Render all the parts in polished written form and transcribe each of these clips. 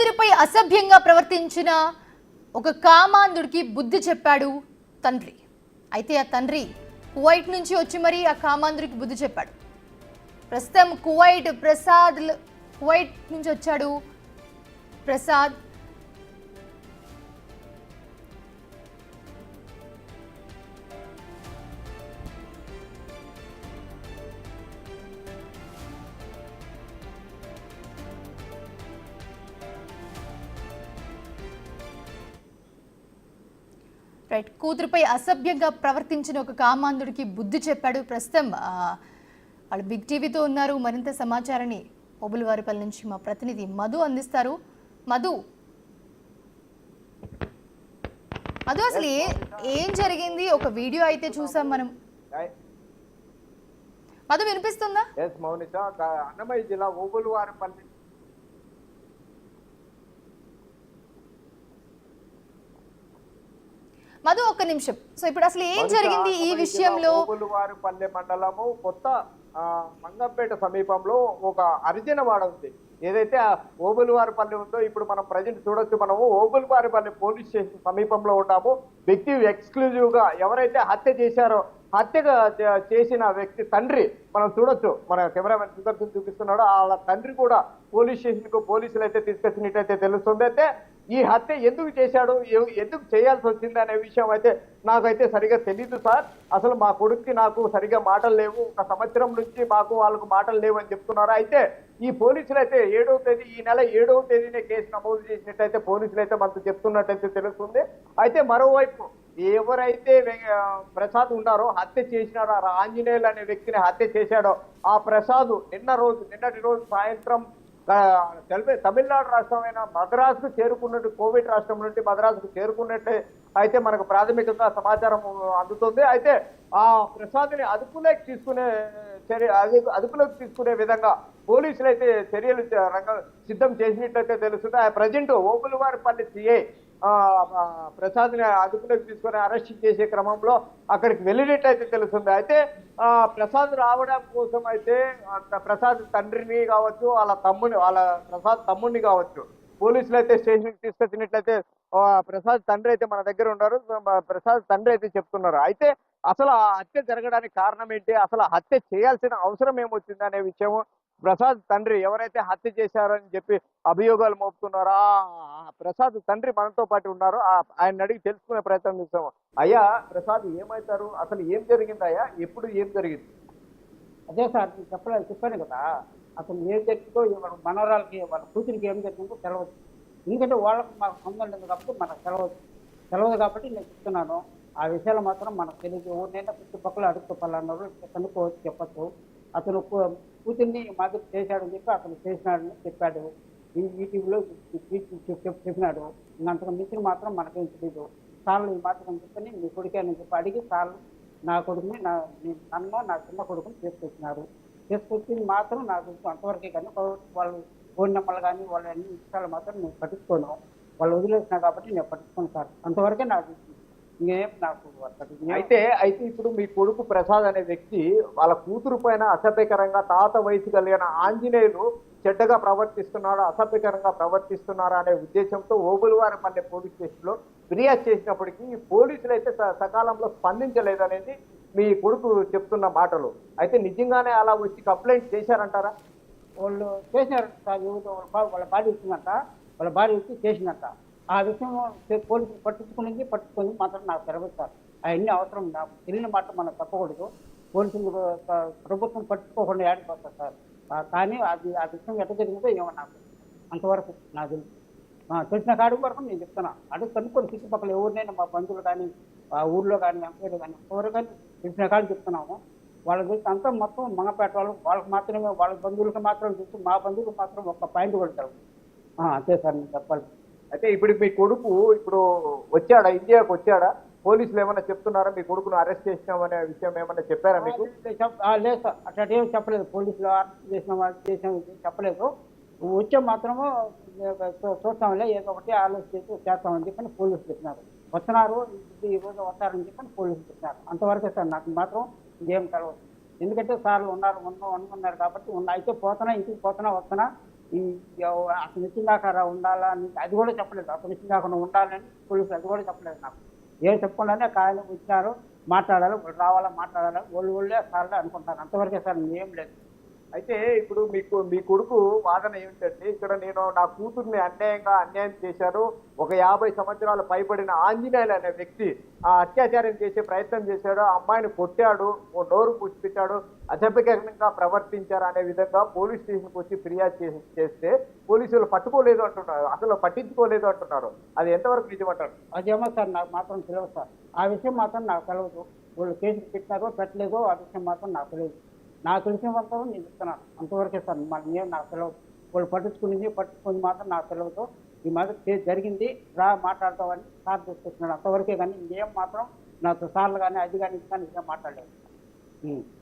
కూతురిపై అసభ్యంగా ప్రవర్తించిన ఒక కామాంధుడికి బుద్ధి చెప్పాడు తండ్రి. అయితే ఆ తండ్రి కువైట్ నుంచి వచ్చి మరి ఆ కామాంధుడికి బుద్ధి చెప్పాడు. ప్రస్తుతం కువైట్ నుంచి వచ్చాడు ప్రసాద్. కూతురుపై అసభ్యంగా ప్రవర్తించిన ఒక కామాంధుడికి బుద్ధి చెప్పాడు. ప్రస్తుతం వాళ్ళు బిగ్ టీవీతో ఉన్నారు. మరింత సమాచారాన్ని ఓబులవారిపల్లి నుంచి మా ప్రతినిధి మధు అందిస్తారు. మధు అసలు ఏం జరిగింది? ఒక వీడియో అయితే చూసాం మనం. మధు వినిపిస్తుందా? అన్నమయ్య జిల్లా ఓబులవారిపల్లి మధు ఒక్క నిమిషం. సో ఇప్పుడు అసలు ఏం జరిగింది ఈ విషయంలో? ఓబులవారిపల్లి మండలము కొత్త మంగంపేట సమీపంలో ఒక అరిజనవాడ ఉంది. ఏదైతే ఓబులవారిపల్లి ఉందో ఇప్పుడు మనం ప్రజెంట్ చూడొచ్చు. మనము ఓబులవారిపల్లి పోలీస్ స్టేషన్ సమీపంలో ఉన్నాము. వ్యక్తి ఎక్స్క్లూజివ్ గా ఎవరైతే హత్య చేశారో హత్యగా చేసిన వ్యక్తి తండ్రి మనం చూడొచ్చు. మన కెమెరామెన్ సుదర్శన్ చూపిస్తున్నాడు. వాళ్ళ తండ్రి కూడా పోలీస్ స్టేషన్ కు పోలీసులు అయితే తీసుకొచ్చినట్టయితే తెలుస్తుంది. అయితే ఈ హత్య ఎందుకు చేశాడు, ఎందుకు చేయాల్సి వచ్చింది అనే విషయం అయితే నాకైతే సరిగా తెలీదు సార్. అసలు మా కొడుక్కి నాకు సరిగా మాటలు లేవు, ఒక సంవత్సరం నుంచి వాళ్ళకు మాటలు లేవు అని చెప్తున్నారు. అయితే ఈ పోలీసులు అయితే ఈ నెల 7వ తేదీనే కేసు నమోదు చేసినట్టయితే పోలీసులు అయితే మనకు చెప్తున్నట్టయితే తెలుస్తుంది. అయితే మరోవైపు ఎవరైతే ప్రసాద్ ఉన్నారో హత్య చేసినాడో, ఆంజనేయులు అనే వ్యక్తిని హత్య చేశాడో ఆ ప్రసాద్ నిన్నటి రోజు సాయంత్రం తమిళనాడు రాష్ట్రమైన మద్రాసుకు చేరుకున్నట్టు, కోవిడ్ రాష్ట్రం నుండి మద్రాసుకు చేరుకున్నట్టే అయితే మనకు ప్రాథమికంగా సమాచారం అందుతుంది. అయితే ఆ ప్రసాద్ని అదుపులోకి తీసుకునే విధంగా పోలీసులు అయితే చర్యలు సిద్ధం చేసినట్లయితే తెలుస్తుంది. ప్రజెంట్ ఓబులవారిపల్లి సిఐ ప్రసాద్ని అదుపులోకి తీసుకొని అరెస్ట్ చేసే క్రమంలో అక్కడికి వెళ్ళినట్లయితే తెలుస్తుంది. అయితే ప్రసాద్ రావడం కోసం అయితే ప్రసాద్ తండ్రిని కావచ్చు, వాళ్ళ ప్రసాద్ తమ్ముడిని కావచ్చు పోలీసులు అయితే స్టేషన్కి తీసుకొచ్చినట్లయితే ప్రసాద్ తండ్రి అయితే మన దగ్గర ఉన్నారు. ప్రసాద్ తండ్రి అయితే చెప్తున్నారు. అయితే అసలు ఆ హత్య జరగడానికి కారణం ఏంటి, అసలు హత్య చేయాల్సిన అవసరం ఏమొచ్చింది అనే విషయం ప్రసాద్ తండ్రి ఎవరైతే హత్య చేశారని చెప్పి అభియోగాలు మోపుతున్నారో ఆ ప్రసాద్ తండ్రి మనతో పాటు ఉన్నారు. ఆయన అడిగి తెలుసుకునే ప్రయత్నం చేస్తాము. అయ్యా ప్రసాద్ ఏమవుతారు, అసలు ఏం జరిగింది అయ్యా, ఎప్పుడు ఏం జరిగింది? అదే సార్ చెప్పాను కదా, అసలు ఏం జరిగిందో వాళ్ళ మనవరాలకి వాళ్ళ కూతురికి ఏం జరిగిందో తెలవదు. ఎందుకంటే వాళ్ళకి మాకు సంబంధం లేదు కాబట్టి మనకు తెలవదు కాబట్టి నేను చెప్తున్నాను. ఆ విషయాలు మాత్రం మనకు తెలియదు. ఎవరినైనా చుట్టుపక్కల అడుగుకోవాలన్నారు, కనుక్కోవచ్చు, చెప్పచ్చు. అతను కూతుర్ని మాదిరి చేశాడని చెప్పి అతను చేసినాడని చెప్పాడు. యూట్యూబ్లో చెప్పినాడు. ఇంకంతకు మించిన మాత్రం మనకేం తెలియదు. సార్లు ఈ మాత్రం చెప్పని మీ కొడుకే అని చెప్పి అడిగి సార్లు నా కొడుకుని నన్ను నా చిన్న కొడుకుని తీసుకొచ్చింది మాత్రం నాకు అంతవరకే. కానీ వాళ్ళు ఫోన్ నెంబర్లు కానీ వాళ్ళ అన్ని విషయాలు మాత్రం నేను పట్టించుకోను. వాళ్ళు వదిలేసినా కాబట్టి నేను పట్టించుకోను సార్. అంతవరకే నాకు ఇంకేం నాకు. అయితే ఇప్పుడు మీ కొడుకు ప్రసాద్ అనే వ్యక్తి వాళ్ళ కూతురు పైన అసభ్యకరంగా తాత వయసు కలిగిన ఆంజనేయులు చెడ్డగా ప్రవర్తిస్తున్నాడు, అసభ్యకరంగా ప్రవర్తిస్తున్నారా అనే ఉద్దేశంతో ఓబులవారిపల్లి పోలీస్ స్టేషన్ లో ఫిర్యాదు చేసినప్పటికీ పోలీసులు అయితే సకాలంలో స్పందించలేదనేది మీ కొడుకు చెప్తున్న మాటలు. అయితే నిజంగానే అలా వచ్చి కంప్లైంట్ చేశారంటారా? వాళ్ళు చేసినారు సార్. వాళ్ళ భార్య ఇచ్చిందంట, వాళ్ళ భార్య వచ్చి చేసినట్ట. ఆ విషయం పోలీసులు పట్టుకుని మాత్రం నాకు తెలవచ్చారు. అవన్నీ అవసరం. నాకు తెలియని మాట మనం తప్పకూడదు. పోలీసులు ప్రభుత్వం పట్టుకోకుండా ఆడిపోతారు సార్. కానీ ఆ విషయం ఎట్లా జరిగిందో ఏమో నాకు అంతవరకు నాకు తెలుసు. తెలిసిన కాడి వరకు నేను చెప్తున్నా. అడుగు కనుక్కొని చుట్టుపక్కల ఎవరినైనా మా బంధువులు కానీ, ఆ ఊర్లో కానీ, ఎంపీలు కానీ, ఎవరు కానీ తెలిసిన కాడి చెప్తున్నాము. వాళ్ళ గురించి అంతా మొత్తం మంగపేట వాళ్ళకి మాత్రమే, వాళ్ళ బంధువులకు మాత్రం తెలుసు. మా బంధువులకు మాత్రం ఒక్క పాయింట్ కూడా తెలుసు. అంతే సార్ నేను చెప్పాలి. అయితే ఇప్పుడు మీ కొడుకు వచ్చాడా, ఇండియాకు వచ్చాడా? పోలీసులు ఏమన్నా చెప్తున్నారా మీ కొడుకును అరెస్ట్ చేసినామనే విషయం ఏమన్నా చెప్పారా మీకు? లేదు సార్, అట్లా ఏం చెప్పలేదు. పోలీసులు అరెస్ట్ చేసినాం చెప్పలేదు. వచ్చే మాత్రము చూస్తాంలే, ఏదో ఒకటి ఆలోచించి చేస్తామని చెప్పని పోలీసులు చెప్పినారు. వస్తున్నారు ఈ రోజు వస్తారని చెప్పని పోలీసులు చెప్పినారు. అంతవరకే సార్. నాకు మాత్రం ఇదేం కలవదు. ఎందుకంటే సార్లు ఉన్నారు కాబట్టి అయితే పోతున్నా, ఇంటికి పోతున్నా వస్తున్నా ఈ అతను ఇచ్చిన దాకా ఉండాలా అని అది కూడా చెప్పలేదు. అతను ఇచ్చిన దాకా ఉండాలని పోలీసులు అది కూడా చెప్పలేదు నాకు. ఏం చెప్పకుండానే కాయలు ఇచ్చినారు, మాట్లాడాలి, రావాలా మాట్లాడాలి, ఒళ్ళే సార్లే అనుకుంటాను. అంతవరకే సార్ ఏం లేదు. అయితే ఇప్పుడు మీ కొడుకు వాదన ఏమిటంటే, ఇక్కడ నేను నా కూతుర్ని అన్యాయం చేశారు, ఒక 50 సంవత్సరాలు పైబడిన ఆంజనేయులు అనే వ్యక్తి ఆ అత్యాచారం చేసే ప్రయత్నం చేశాడు, ఆ అమ్మాయిని కొట్టాడు, ఓ నోరు పుచ్చిపెట్టాడు, అసభ్యకరంగా ప్రవర్తించారు అనే విధంగా పోలీస్ స్టేషన్కి వచ్చి ఫిర్యాదు చేస్తే పోలీసులు పట్టుకోలేదు అంటున్నారు, అసలు పట్టించుకోలేదు అంటున్నారు. అది ఎంతవరకు నిజమంటారు? అదేమో సార్ నాకు మాత్రం తెలియదు సార్. ఆ విషయం మాత్రం నాకు తెలియదు. వాళ్ళు కేసు పెట్టినారో పెట్టలేదో ఆ విషయం మాత్రం నాకు తెలియదు. నాకు తెలిసిన మాత్రం నేను చెప్తున్నాను, అంతవరకే సార్. మళ్ళీ ఏం నాకు తెలియదు. వాళ్ళు పట్టించుకుని మాత్రం నాకు తెలియదు. ఈ మాత్రం కేసు జరిగింది, రా మాట్లాడతామని సార్ తీసుకొచ్చినాడు, అంతవరకే. కానీ ఇంకేం మాత్రం నాతో సార్లు కానీ అది కానీ ఇది కానీ ఏం మాట్లాడలేదు.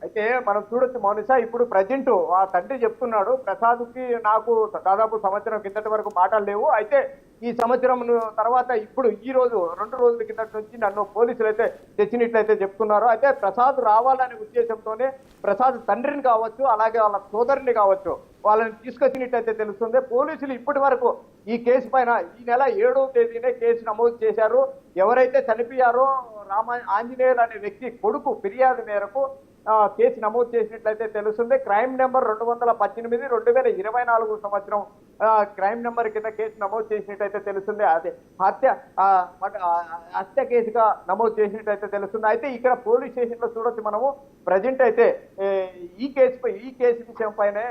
అయితే మనం చూడొచ్చు మౌనిష, ఇప్పుడు ప్రజెంట్ ఆ తండ్రి చెప్తున్నాడు, ప్రసాద్కి నాకు దాదాపు సంవత్సరం కిందటి వరకు మాటలు లేవు, అయితే ఈ సంవత్సరం తర్వాత ఇప్పుడు ఈ రోజు 2 రోజుల కిందటి నుంచి నన్ను పోలీసులు అయితే తెచ్చినట్లయితే చెప్తున్నారు. అయితే ప్రసాద్ రావాలనే ఉద్దేశంతోనే ప్రసాద్ తండ్రిని కావచ్చు, అలాగే వాళ్ళ సోదరుని కావచ్చు, వాళ్ళని తీసుకొచ్చినట్టయితే తెలుస్తుంది. పోలీసులు ఇప్పటి వరకు ఈ కేసు పైన ఈ నెల 7వ తేదీనే కేసు నమోదు చేశారు. ఎవరైతే చనిపోయారో ఆంజనేయులు అనే వ్యక్తి కొడుకు ఫిర్యాదు మేరకు కేసు నమోదు చేసినట్లయితే తెలుస్తుంది. క్రైమ్ నెంబర్ 218 2024 సంవత్సరం క్రైమ్ నెంబర్ కింద కేసు నమోదు చేసినట్టయితే తెలుస్తుంది. అదే హత్య కేసుగా నమోదు చేసినట్టయితే తెలుస్తుంది. అయితే ఇక్కడ పోలీస్ స్టేషన్ లో చూడొచ్చు మనము, ప్రజెంట్ అయితే ఈ కేసు విషయం పైనే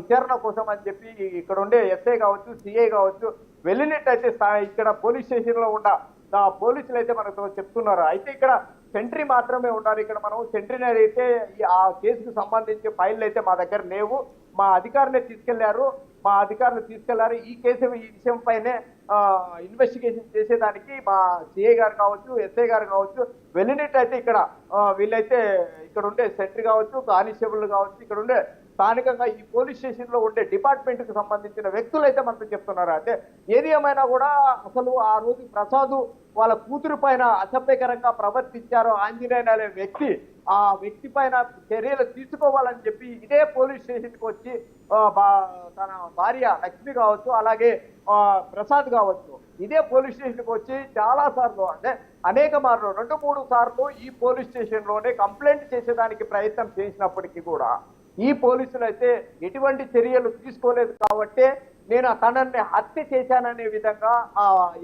విచారణ కోసం అని చెప్పి ఇక్కడ ఉండే ఎస్ఐ కావచ్చు, సిఐ కావచ్చు వెళ్ళినట్టయితే ఇక్కడ పోలీస్ స్టేషన్ లో ఉన్న పోలీసులు అయితే మనకు చెప్తున్నారు. అయితే ఇక్కడ సెంట్రీ మాత్రమే ఉన్నారు. ఇక్కడ మనం సెంట్రీని అయితే ఆ కేసుకు సంబంధించి ఫైళ్ళు అయితే మా దగ్గర లేవు, మా అధికారులే తీసుకెళ్లారు. ఈ విషయం పైనే ఇన్వెస్టిగేషన్ చేసేదానికి మా సిఐ గారు కావచ్చు, ఎస్ఐ గారు కావచ్చు వెళ్ళినట్టయితే ఇక్కడ వీళ్ళైతే ఇక్కడ ఉండే సెంట్రీ కావచ్చు, కానిస్టేబుల్ కావచ్చు, ఇక్కడ ఉండే స్థానికంగా ఈ పోలీస్ స్టేషన్ లో ఉండే డిపార్ట్మెంట్ కు సంబంధించిన వ్యక్తులు అయితే మనకు చెప్తున్నారు. అంటే ఏది ఏమైనా కూడా అసలు ఆ రోజు ప్రసాద్ వాళ్ళ కూతురు పైన అసభ్యకరంగా ప్రవర్తించారో ఆంజనేయులు అనే వ్యక్తి, ఆ వ్యక్తి పైన చర్యలు తీసుకోవాలని చెప్పి ఇదే పోలీస్ స్టేషన్కి వచ్చి తన భార్య లక్ష్మి కావచ్చు, అలాగే ప్రసాద్ కావచ్చు, ఇదే పోలీస్ స్టేషన్కి వచ్చి చాలా సార్లు, అంటే అనేక మార్లు 2-3 సార్లు ఈ పోలీస్ స్టేషన్ లోనే కంప్లైంట్ చేసేదానికి ప్రయత్నం చేసినప్పటికీ కూడా ఈ పోలీసులు అయితే ఎటువంటి చర్యలు తీసుకోలేదు. కాబట్టి నేను తనని హత్య చేశాననే విధంగా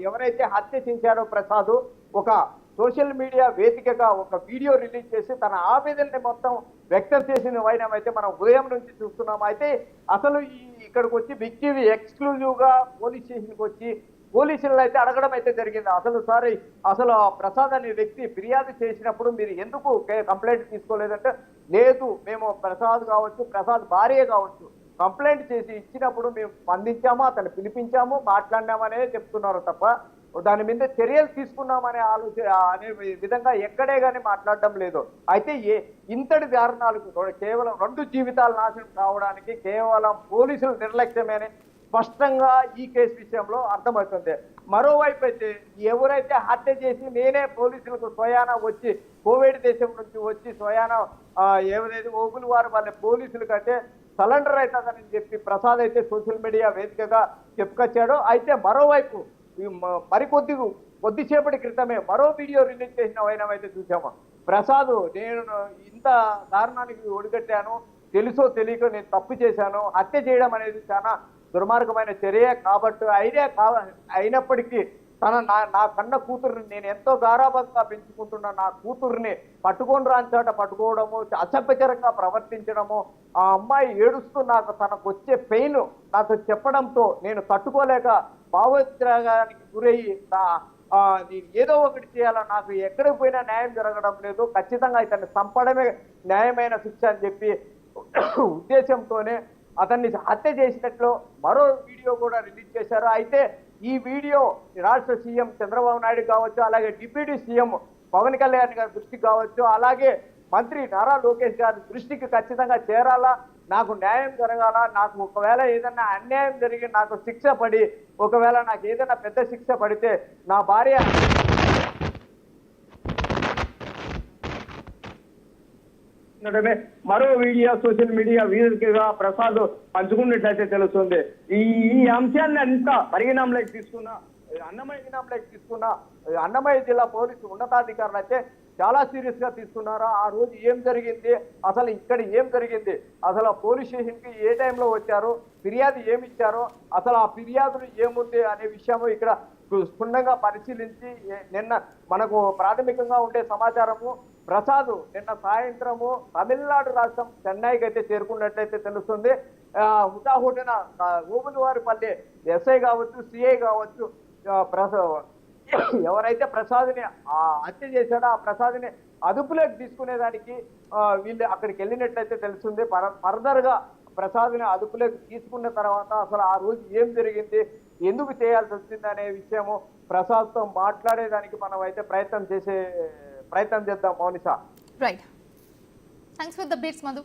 ఎవరైతే హత్య చేశారో ప్రసాద్ ఒక సోషల్ మీడియా వేదికగా ఒక వీడియో రిలీజ్ చేసి తన ఆవేదనని మొత్తం వ్యక్తం చేసిన వైనం అయితే మనం ఉదయం నుంచి చూస్తున్నాం. అయితే అసలు ఇక్కడికి వచ్చి బిగ్ టీవీ ఎక్స్క్లూజివ్ గా పోలీస్ స్టేషన్కి వచ్చి పోలీసులు అయితే అడగడం అయితే జరిగింది. అసలు ప్రసాద్ అనే వ్యక్తి ఫిర్యాదు చేసినప్పుడు మీరు ఎందుకు కంప్లైంట్ తీసుకోలేదంటే, లేదు మేము ప్రసాద్ కావచ్చు, ప్రసాద్ భార్య కావచ్చు కంప్లైంట్ చేసి ఇచ్చినప్పుడు మేము స్పందించాము, అతను పిలిపించాము, మాట్లాడినామనే చెప్తున్నారు తప్ప దాని మీద చర్యలు తీసుకున్నామనే అనే విధంగా ఎక్కడే కానీ మాట్లాడడం లేదు. అయితే ఇంతటి దారుణాలకు కేవలం 2 జీవితాలు నాశనం కావడానికి కేవలం పోలీసుల నిర్లక్ష్యమేనే స్పష్టంగా ఈ కేసు విషయంలో అర్థమవుతుంది. మరోవైపు అయితే ఎవరైతే హత్య చేసి నేనే పోలీసులకు స్వయాన వచ్చి కోవిడ్ దేశం నుంచి వచ్చి స్వయాన ఏదైతే ఓగులు వారు వాళ్ళ పోలీసులకు అయితే సరెండర్ అవుతుందని చెప్పి ప్రసాద్ అయితే సోషల్ మీడియా వేదికగా చెప్పుకొచ్చాడు. అయితే మరోవైపు కొద్దిసేపటి క్రితమే మరో వీడియో రిలీజ్ చేసిన వైనం అయితే చూసాము. ప్రసాద్ నేను ఇంత దారుణానికి ఒడిగట్టాను, తెలుసో తెలియక నేను తప్పు చేశాను, హత్య చేయడం అనేది చాలా దుర్మార్గమైన చర్య కాబట్టి అయినప్పటికీ నా కన్న కూతుర్ని నేను ఎంతో గారాబంగా పెంచుకుంటున్న నా కూతుర్ని పట్టుకొని రాంచాట పట్టుకోవడము, అసభ్యకరంగా ప్రవర్తించడము, ఆ అమ్మాయి ఏడుస్తూ నాకు తనకు వచ్చే పెయిన్ నాకు చెప్పడంతో నేను తట్టుకోలేక భావోద్వేగానికి గురయ్యి ఏదో ఒకటి చేయాలని నాకు ఎక్కడికి పోయినా న్యాయం జరగడం లేదు, ఖచ్చితంగా ఇతన్ని చంపడమే న్యాయమైన శిక్ష అని చెప్పి ఉద్దేశంతోనే అతన్ని హత్య చేసినట్లు మరో వీడియో కూడా రిలీజ్ చేశారు. అయితే ఈ వీడియో రాష్ట్ర సీఎం చంద్రబాబు నాయుడు కావచ్చు, అలాగే డిప్యూటీ సీఎం పవన్ కళ్యాణ్ గారి దృష్టికి కావచ్చు, అలాగే మంత్రి నారా లోకేష్ గారి దృష్టికి ఖచ్చితంగా చేరాలా, నాకు న్యాయం జరగాల, నాకు ఒకవేళ ఏదైనా అన్యాయం జరిగి నాకు శిక్ష పడి ఒకవేళ నాకు ఏదైనా పెద్ద శిక్ష పడితే నా భార్య తక్షణమే మరో వీడియో సోషల్ మీడియా వేదికగా ప్రసాద్ పంచుకున్నట్లయితే తెలుస్తుంది. ఈ అంశాన్ని అంతా పరిగణంలోకి తీసుకున్న అన్నమయ్య జిల్లా పోలీసు ఉన్నతాధికారులు అయితే చాలా సీరియస్ గా తీసుకున్నారు. ఆ రోజు ఏం జరిగింది, అసలు ఇక్కడ ఏం జరిగింది, అసలు పోలీస్ స్టేషన్ కి ఏ టైంలో వచ్చారు, ఫిర్యాదు ఏమి ఇచ్చారో, అసలు ఆ ఫిర్యాదులు ఏముంది అనే విషయము ఇక్కడ క్షుణ్ణంగా పరిశీలించి నిన్న మనకు ప్రాథమికంగా ఉండే సమాచారము ప్రసాద్ నిన్న సాయంత్రము తమిళనాడు రాష్ట్రం చెన్నైకి అయితే చేరుకున్నట్లయితే తెలుస్తుంది. హుటాహుటిన ఓబులవారిపల్లి ఎస్ఐ కావచ్చు, సిఐ కావచ్చు, ఎవరైతే ప్రసాద్ని హత్య చేశాడో ఆ ప్రసాద్ని అదుపులోకి తీసుకునేదానికి వీళ్ళు అక్కడికి వెళ్ళినట్లయితే తెలుస్తుంది. ఫర్దర్ గా ప్రసాద్ని అదుపులోకి తీసుకున్న తర్వాత అసలు ఆ రోజు ఏం జరిగింది, ఎందుకు చేయాల్సి వచ్చింది అనే విషయము ప్రసాద్తో మాట్లాడేదానికి మనం అయితే ప్రయత్నం చేద్దాం. Mounisha, right, thanks for the beats Madhu.